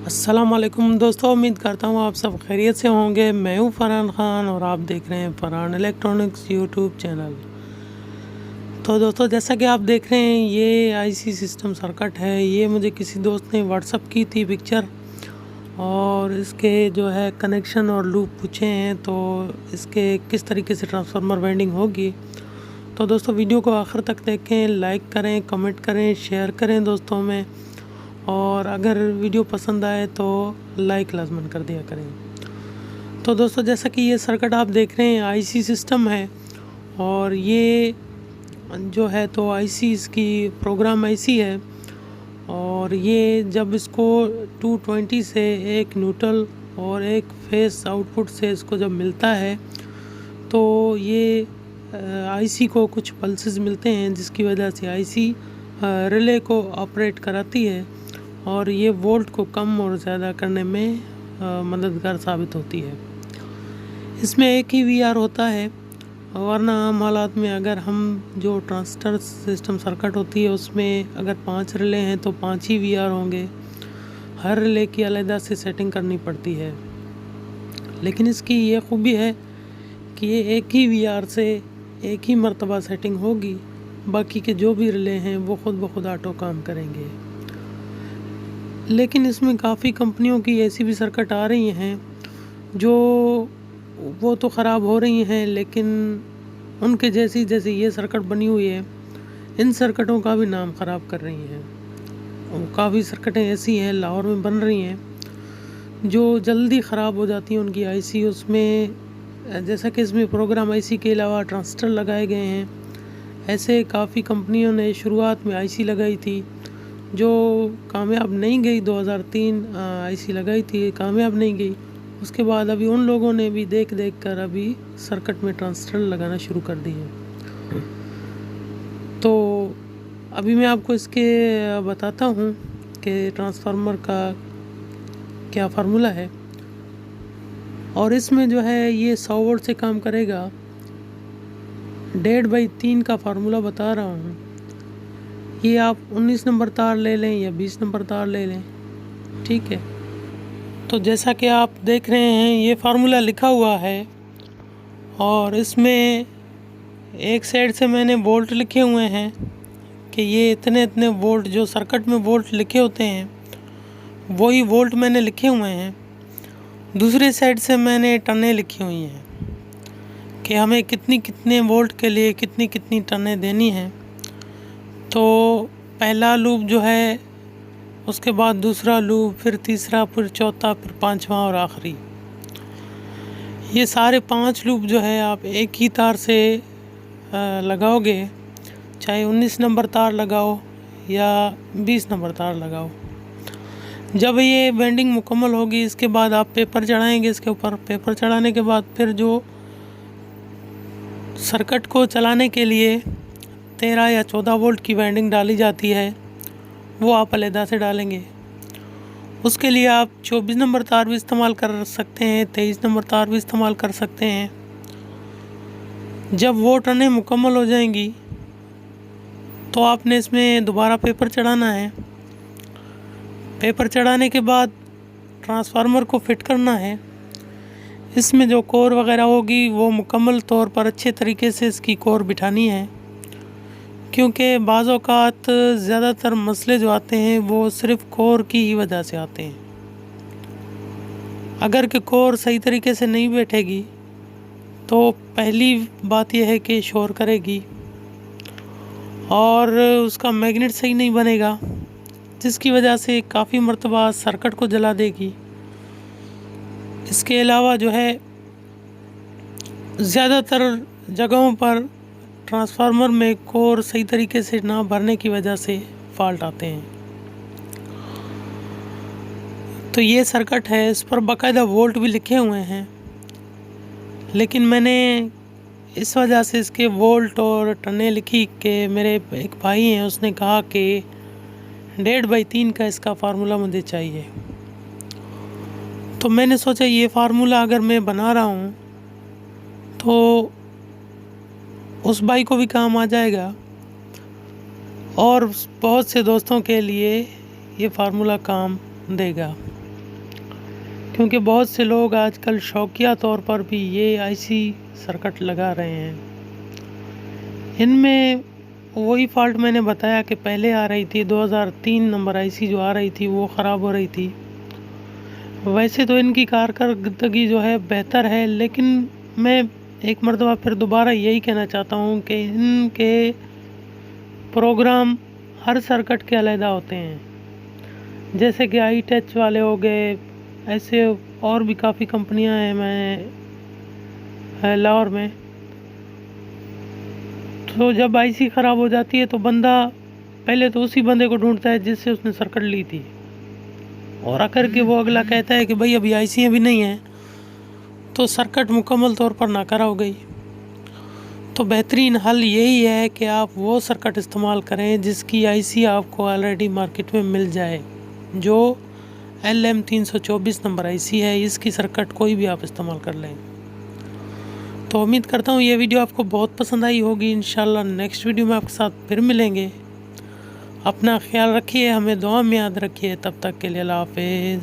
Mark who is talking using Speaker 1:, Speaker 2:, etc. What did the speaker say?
Speaker 1: अस्सलामुअलैकुम दोस्तों, उम्मीद करता हूँ आप सब खैरियत से होंगे। मैं हूँ फरहान ख़ान और आप देख रहे हैं फरहान इलेक्ट्रॉनिक्स यूट्यूब चैनल। तो दोस्तों, जैसा कि आप देख रहे हैं, ये आईसी सिस्टम सर्किट है। ये मुझे किसी दोस्त ने व्हाट्सअप की थी पिक्चर, और इसके जो है कनेक्शन और लूप पूछे हैं, तो इसके किस तरीके से ट्रांसफार्मर वाइंडिंग होगी। तो दोस्तों, वीडियो को आखिर तक देखें, लाइक करें, कमेंट करें, शेयर करें दोस्तों में, और अगर वीडियो पसंद आए तो लाइक लाजमन कर दिया करें। तो दोस्तों, जैसा कि ये सर्किट आप देख रहे हैं, आईसी सिस्टम है, और ये जो है तो आईसी इसकी प्रोग्राम आईसी है। और ये जब इसको 220 से एक न्यूट्रल और एक फेस आउटपुट से इसको जब मिलता है, तो ये आईसी को कुछ पल्सेस मिलते हैं, जिसकी वजह से आईसी रिले को ऑपरेट कराती है, और ये वोल्ट को कम और ज़्यादा करने में मददगार साबित होती है। इसमें एक ही वीआर होता है, वरना आम हालात में अगर हम जो ट्रांजिस्टर सिस्टम सर्किट होती है उसमें अगर 5 रिले हैं तो 5 ही वीआर होंगे। हर रिले की अलग से सेटिंग करनी पड़ती है। लेकिन इसकी ये खूबी है कि ये एक ही वीआर से एक ही मर्तबा सेटिंग होगी, बाकी के जो भी रिले हैं वो खुद ब खुद ऑटो काम करेंगे। लेकिन इसमें काफ़ी कंपनियों की ऐसी भी सर्किट आ रही हैं जो वो तो ख़राब हो रही हैं, लेकिन उनके जैसी जैसे ये सर्किट बनी हुई है, इन सर्किटों का भी नाम ख़राब कर रही हैं। और काफ़ी सर्किटें ऐसी हैं लाहौर में बन रही हैं जो जल्दी ख़राब हो जाती हैं उनकी आईसी। उसमें जैसा कि इसमें प्रोग्राम आईसी के अलावा ट्रांजिस्टर लगाए गए हैं। ऐसे काफ़ी कंपनियों ने शुरुआत में आईसी लगाई थी जो कामयाब नहीं गई। 2003 आईसी लगाई थी, कामयाब नहीं गई। उसके बाद अभी उन लोगों ने भी देख कर अभी सर्किट में ट्रांजिस्टर लगाना शुरू कर दिए। तो अभी मैं आपको इसके बताता हूँ कि ट्रांसफार्मर का क्या फार्मूला है। और इसमें जो है ये 100 वोल्ट से काम करेगा। 1.5/3 का फार्मूला बता रहा हूँ। ये आप 19 नंबर तार ले लें या 20 नंबर तार ले लें, ठीक है। तो जैसा कि आप देख रहे हैं, ये फार्मूला लिखा हुआ है, और इसमें एक साइड से मैंने वोल्ट लिखे हुए हैं कि ये इतने इतने वोल्ट, जो सर्किट में वोल्ट लिखे होते हैं वही वोल्ट मैंने लिखे हुए हैं। दूसरे साइड से मैंने टनें लिखी हुई हैं कि हमें कितने वोल्ट के लिए कितनी टनें देनी हैं। तो पहला लूप जो है, उसके बाद दूसरा लूप, फिर तीसरा, फिर चौथा, फिर पांचवा और आखिरी। ये सारे 5 लूप जो है आप एक ही तार से लगाओगे, चाहे 19 नंबर तार लगाओ या 20 नंबर तार लगाओ। जब ये वाइंडिंग मुकम्मल होगी, इसके बाद आप पेपर चढ़ाएंगे इसके ऊपर। पेपर चढ़ाने के बाद फिर जो सर्किट को चलाने के लिए 13 या 14 वोल्ट की वाइंडिंग डाली जाती है, वो आप अलहदा से डालेंगे। उसके लिए आप 24 नंबर तार भी इस्तेमाल कर सकते हैं, 23 नंबर तार भी इस्तेमाल कर सकते हैं। जब वो टर्नें मुकम्मल हो जाएंगी तो आपने इसमें दोबारा पेपर चढ़ाना है। पेपर चढ़ाने के बाद ट्रांसफार्मर को फिट करना है। इसमें जो कोर वगैरह होगी वो मुकम्मल तौर पर अच्छे तरीके से इसकी कोर बिठानी है, क्योंकि बाज़ औक़ात ज़्यादातर मसले जो आते हैं वो सिर्फ़ कोर की ही वजह से आते हैं। अगर कि कोर सही तरीके से नहीं बैठेगी तो पहली बात यह है कि शोर करेगी और उसका मैग्नेट सही नहीं बनेगा, जिसकी वजह से काफ़ी मरतबा सर्किट को जला देगी। इसके अलावा जो है ज़्यादातर जगहों पर ट्रांसफार्मर में कोर सही तरीके से ना भरने की वजह से फॉल्ट आते हैं। तो ये सर्किट है, इस पर बाकायदा वोल्ट भी लिखे हुए हैं, लेकिन मैंने इस वजह से इसके वोल्ट और टनें लिखी कि मेरे एक भाई हैं, उसने कहा कि 1.5/3 का इसका फार्मूला मुझे चाहिए। तो मैंने सोचा ये फार्मूला अगर मैं बना रहा हूँ तो उस भाई को भी काम आ जाएगा, और बहुत से दोस्तों के लिए ये फार्मूला काम देगा। क्योंकि बहुत से लोग आजकल शौकिया तौर पर भी ये आईसी सर्किट लगा रहे हैं। इनमें वही फॉल्ट मैंने बताया कि पहले आ रही थी 2003 नंबर आईसी जो आ रही थी वो ख़राब हो रही थी। वैसे तो इनकी कारकर्दगी जो है बेहतर है, लेकिन मैं एक मरतबा फिर दोबारा यही कहना चाहता हूँ कि इनके प्रोग्राम हर सर्किट के अलहदा होते हैं, जैसे कि आई टच वाले हो गए, ऐसे और भी काफ़ी कंपनियां हैं मैं लाहौर में। तो जब आईसी ख़राब हो जाती है तो बंदा पहले तो उसी बंदे को ढूंढता है जिससे उसने सर्किट ली थी, और आकर के वो अगला कहता है कि भाई अभी आईसी भी नहीं है, तो सर्किट मुकम्मल तौर पर नाकारा हो गई। तो बेहतरीन हल यही है कि आप वो सर्किट इस्तेमाल करें जिसकी आईसी आपको ऑलरेडी मार्केट में मिल जाए, जो LM324 नंबर आईसी है। इसकी सर्किट कोई भी आप इस्तेमाल कर लें। तो उम्मीद करता हूँ ये वीडियो आपको बहुत पसंद आई होगी। इंशाल्लाह नेक्स्ट वीडियो में आपके साथ फिर मिलेंगे। अपना ख्याल रखिए, हमें दुआ में याद रखिए। तब तक के लिए अल्लाह हाफिज़।